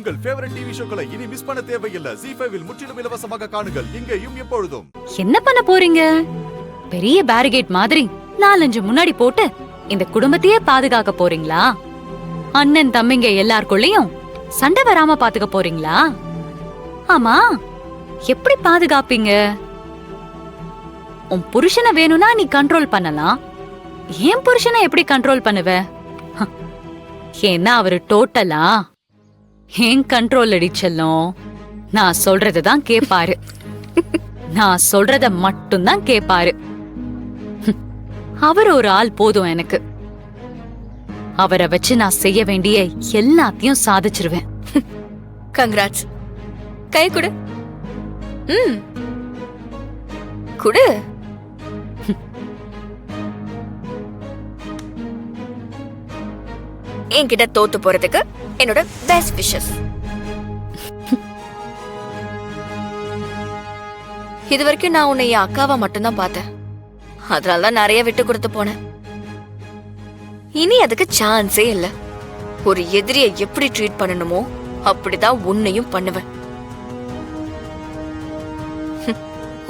உங்கள் favourite TV ஷோக்களை இனி miss பண்ண தேவையில்லை. ZEE5 இல் முற்றிலும் இலவசமாக காணுங்கள், இங்கேயும் எப்பொழுதும். என்ன பண்ண போறீங்க? பெரிய பேரிகேட் மாதிரி 4-5 முன்னாடி போட்டு இந்த குடும்பத்தையே பாதுகாக்க போறீங்களா? அண்ணன் தம்பிங்க எல்லாருக்குள்ளயும் சண்டை வராம பாத்துக்க போறீங்களா? ஆமா, எப்படி பாதுகாப்பீங்க? உன் புருஷனை வேணும்னா நீ கண்ட்ரோல் பண்ணலாம். ஏன் புருஷனை எப்படி கண்ட்ரோல் பண்ணுவ? ஏன்னா அவரு டோட்டலா ஏன் கண்ட்ரோல் அடிச்சலும். நான் சொல்றதுதான் கேப்பாரு. நான் சொல்றத மட்டும்தான் கேப்பாரு. அவர் ஒரு ஆள் போதும் எனக்கு. அவரை வச்சு நான் செய்ய வேண்டிய எல்லாத்தையும் சாதிச்சிருவேன். கங்க்ராட்ஸ். கை கொடு. குடு. என்கிட்ட தோத்து போறதுக்கு என்னோட பெஸ்ட் விஷஸ். இது வரைக்கும் நான் உன்னை என் அக்காவா மட்டும்தான் பார்த்தேன். அதனாலதான் நிறைய விட்டு கொடுத்து போனேன். இனி அதுக்கு சான்ஸே இல்ல. ஒரு எதிரியை எப்படி ட்ரீட் பண்ணணுமோ அப்படிதான் உன்னையும் பண்ணுவேன்.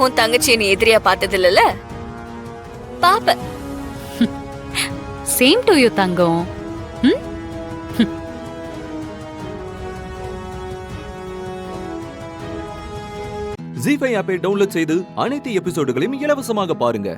உன் தங்கச்சி நீ எதிரியா பார்த்தது இல்லல? பாப்ப. Same to you Thangam. ZEE5 ஆப்பை டவுன்லோட் செய்து அனைத்து எபிசோடுகளையும் இலவசமாக பாருங்க.